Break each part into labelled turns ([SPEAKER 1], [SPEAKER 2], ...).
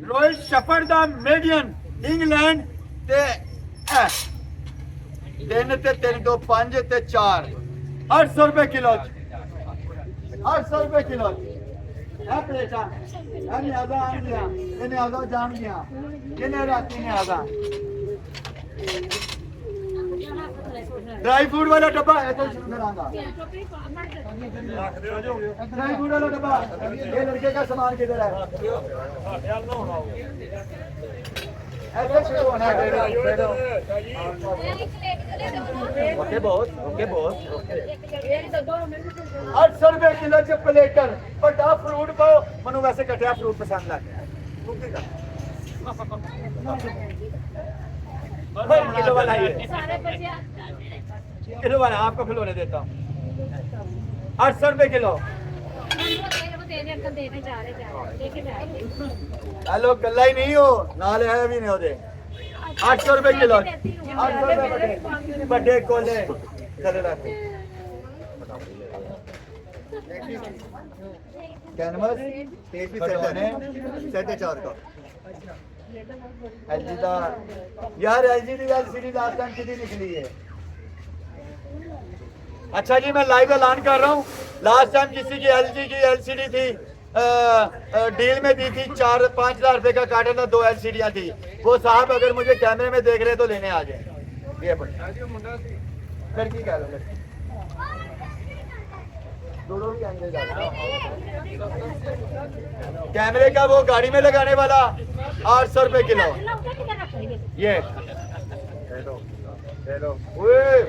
[SPEAKER 1] Rohit shepherd दा median England ते 3 ते 3 2 5 ते 4 800 रुपए किलो 800 रुपए किलो है प्लेटा है नियाजा आ गया ये नियाजा जान गया ये ने राती नियाजा ड्राई फ्रूट वाला डब्बा है तो करांगा ड्राई फ्रूट वाला डब्बा ये लड़के का सामान किधर है ऐसे शुरू होना है ओके बहुत 800 रुपए किलो च प्लेटर बड़ा फ्रूट को मनु वैसे कटिया फ्रूट पसंद लगता है किलो वाला ये किलो वाला आपको खिलौने देता हूँ 800 रुपए किलो हेलो गला ही नहीं हो नाल है भी नहीं होते 800 रुपए किलो 800 रुपए बड़े कोले चले रखे कैनवस सेट 4 का एलजी का यार एलजी की एलसीडी लास्ट टाइम कितनी निकली है अच्छा जी मैं लाइव ऐलान कर रहा हूँ लास्ट टाइम किसी की एलजी की एलसीडी थी डील में दी थी 4-5 हज़ार रुपए का कार्टन था 2 एलसीडियां थी वो साहब अगर मुझे कैमरे में देख रहे तो लेने आ जाए ये लड़की कह लो दोनों कैमरे का वो गाड़ी में लगाने वाला 800 रुपए किलो ये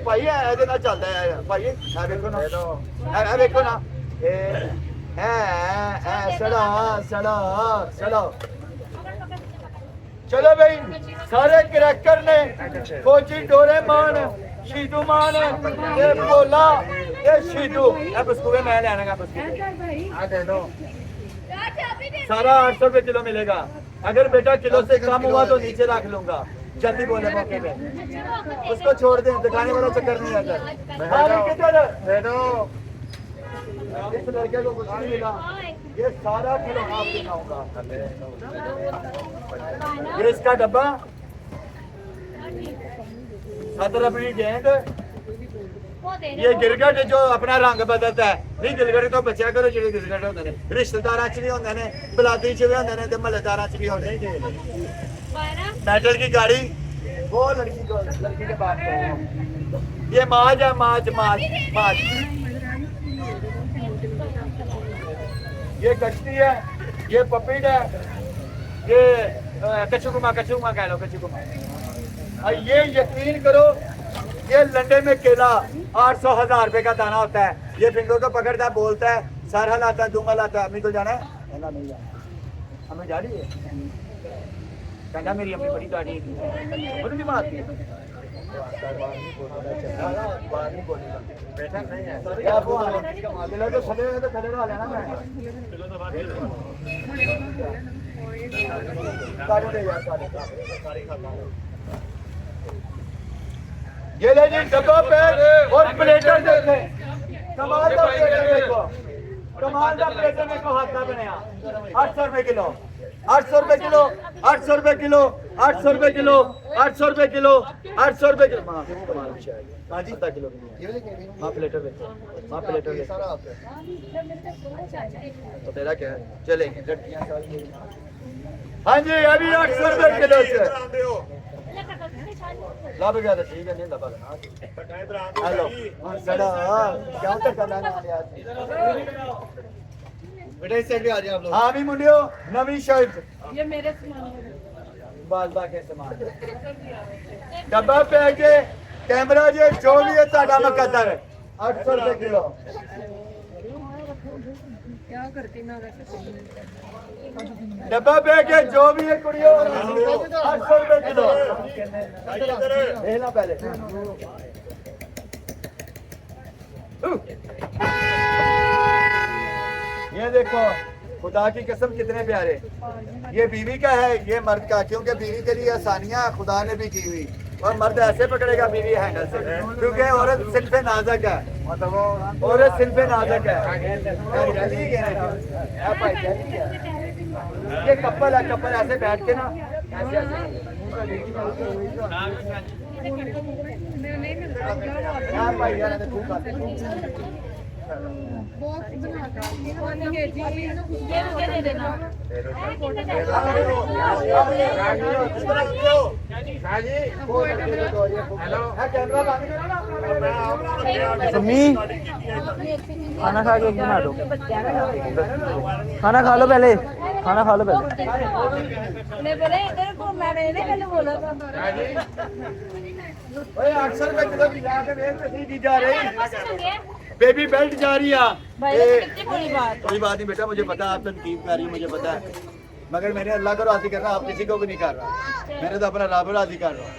[SPEAKER 1] भाई ऐसे ना चलता है भाई देखो ना देखो ना चलो चलो चलो चलो भाई सारे क्रैकर ने फौजी डोरेमोन शीदुमान ये बोला ये शीदू अब उसको मैं लेना का सारा 800 रुपए किलो मिलेगा अगर बेटा किलो से कम हुआ तो नीचे रख लूंगा जल्दी बोले मौके पे उसको छोड़ दें दिखाने वाला चक्कर नहीं आता इस लड़के को कुछ नहीं मिला ये सारा किलो आप देना होगा ये इसका डब्बा सदर अपनी गेंद ये गिरगट जो अपना रंग बदलता है नहीं गिरगट तो बचा करो जो गिरगट होते हैं रिश्तेदार च भी होंगे ने बलादी च भी होंगे ने महल्लेदार च भी होंगे मेटल की गाड़ी वो लड़की के पास ये माज है माज ये कश्ती है ये पपीट है ये कचुकुमा कह लो कचुकुमा ये यकीन करो ये लंडे में केला 800,000 रुपए का दाना होता है ये फिंगर को पकड़ता है बोलता है सर हलाता है दुम हलाता है अम्मी को जाना है नहीं जाना हमें जा रही है कहना मेरी अम्मी बड़ी गाड़ी है बड़ी बीमार थी बैठा नहीं है तो खड़े वाले ना मैं ये ले जी डब्बा पैक और प्लेटर देखें कमाल का प्लेटर देखो कमाल का प्लेटर देखो हाथ का बनाया 800 रुपए किलो 800 रुपए किलो 800 रुपए किलो 800 रुपए किलो 800 रुपए किलो 800 रुपए किलो हाँ जी 10 किलो हाँ प्लेटर देखो हाँ प्लेटर देखो तो तेरा क्या है चलेंगे लड़कियां हाँ जी अभी 800 रुपए किलो से लब गया तो ठीक है नहीं लगा हेलो सड़ा क्या तक करना है बेटा इस साइड पे आ जाओ आप लोग हाँ भी मुंडियो नवी शर्ट ये मेरे सामान बाल बाल के सामान डब्बा पे के कैमरा जो भी है साडा मुकद्दर 800 रुपए किलो क्या करती मैं डब्बा पे के जो भी है कुड़ियों 800 रुपए किलो देखना पहले ये देखो खुदा की कसम कितने प्यारे ये बीवी का है ये मर्द का क्योंकि बीवी के लिए आसानियां खुदा ने भी की हुई और मर्द ऐसे पकड़ेगा बीवी हैंडल से क्योंकि औरत सिल्फे नाजक है औरत सिल्फे नाजक है ये कपल है, कपल ऐसे बैठ के ना ऐसे ऐसे यार भाई यार देखो
[SPEAKER 2] मम्मी खाना खा के बना दो, खाना खा लो पहले, खाना खा लो पहले।
[SPEAKER 1] ओए 800 रुपए किलो की ला के वेच पे दी जा रही बेबी बेल्ट जा रही है। कोई बात नहीं बेटा, मुझे पता है आप तनकीब कर रही हो, मुझे पता है, मगर मैंने अल्लाह को राजी करना, आप किसी को भी नहीं कर रहा, मैंने तो अपना रब राजी कर रहा हूँ।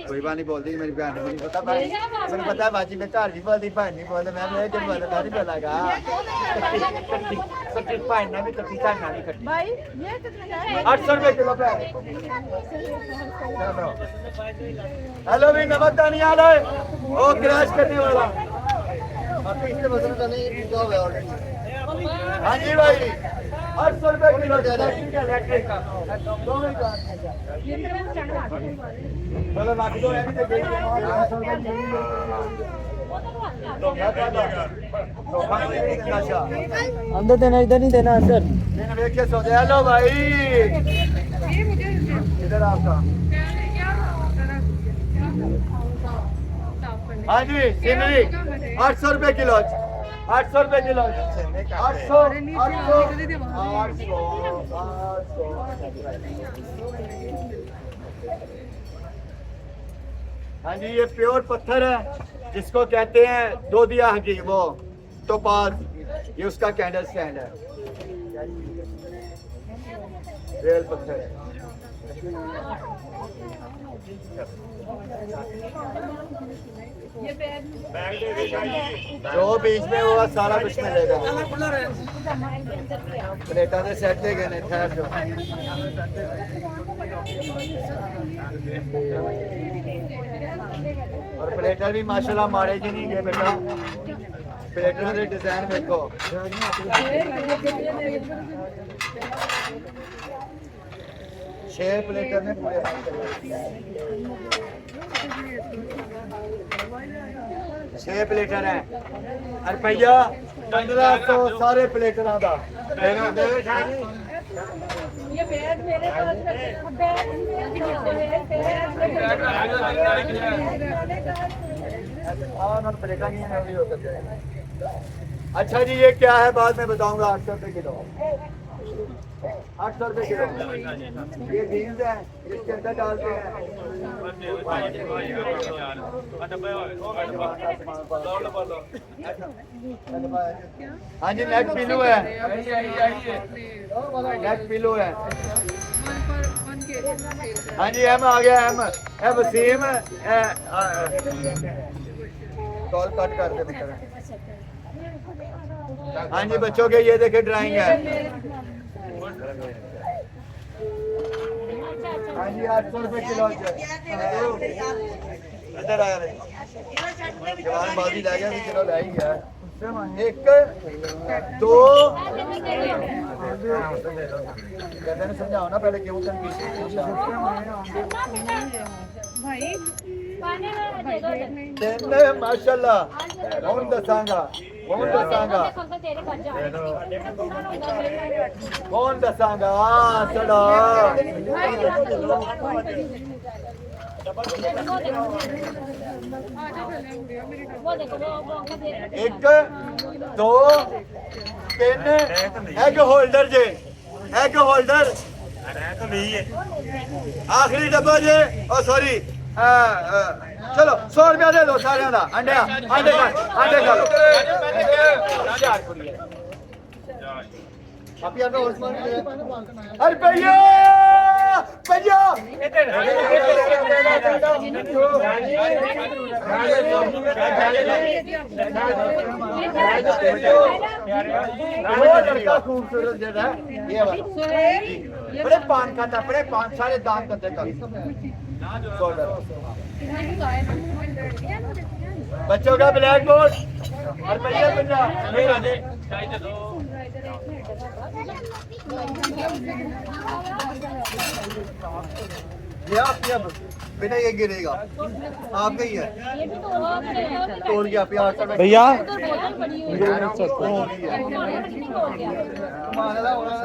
[SPEAKER 1] कोई बात नहीं बोलती मेरी बहन, मुझे पता भाई, मुझे पता है बाजी में चार भी बोलती, बहन नहीं बोलते, मैं जब बोला था नहीं बोलागा कट्टी पहनना भी कट्टी करना भी कट्टी भाई। ये कितना है? 800 रुपए किलो पे। हेलो भी नमक दानी आ रहा है, वो क्रैश करने वाला। हाँ जी भाई 800 रुपए किलो चलो रख दो
[SPEAKER 2] अंदर देना, इधर नहीं देना, अंदर।
[SPEAKER 1] हेलो भाई इधर आपका। हाँ जी सीनरी 800 रुपए किलो, 800 रुपए किलो, 800 हाँ जी ये प्योर पत्थर है जिसको कहते हैं दोदिया हकी, वो टोपाज, ये उसका कैंडल स्टैंड है, रियल पत्थर है। जो बीच में वो सारा कुछ मिलेगा, प्लेटा से सेट ले गए ठहर जो। और प्लेटर भी माशाल्लाह मारेगी नहीं गए बेटा, प्लेटर के डिजाइन देखो। 6 प्लेटर में पूरे 6 प्लेटर है रुपया 1500 सारे प्लेटर का।
[SPEAKER 3] ये बैग मेरे पास
[SPEAKER 1] अच्छा जी ये क्या है बाद में बताऊंगा। 800 रुपए किलो, 800 रुपए किलो। ये बीन्स है इसके अंदर डालते हैं। हाँ जी नेक पिलो है, नेक पिलो है। हाँ जी एम आ गया, एम वसीम कॉल कट कर दे बेटा। हाँ जी बच्चों के ये देखे ड्राइंग है। हाँ जी 800 रुपए किलो। इधर आ रहे जवान बाजी ला गया, किलो ला ही गया। 1 2 कहते हैं समझाओ ना पहले क्यों माशाल्लाह। कौन दसांगा, कौन दसांगा, कौन दसांगा चलो। 1 2 3 एग होल्डर जे, एग होल्डर आखिरी डब्बा जे। ओ सॉरी चलो 100 रुपया दे दो सारे का। अंडे अंडे खा लो। अरे भैया भैया खूबसूरत जगह ये बड़े पान खाता, बड़े पान सारे दान करते कर। बच्चों का ब्लैक बोर्ड और भैया ये आपकी अब बेटा ये गिरेगा आपका ही है
[SPEAKER 3] ये भी तो
[SPEAKER 1] तोड़ गया प्यार से
[SPEAKER 2] भैया
[SPEAKER 3] बोतल पड़ी हुई
[SPEAKER 1] हो
[SPEAKER 3] है
[SPEAKER 1] गया
[SPEAKER 3] कितनी हो गया
[SPEAKER 1] माना होना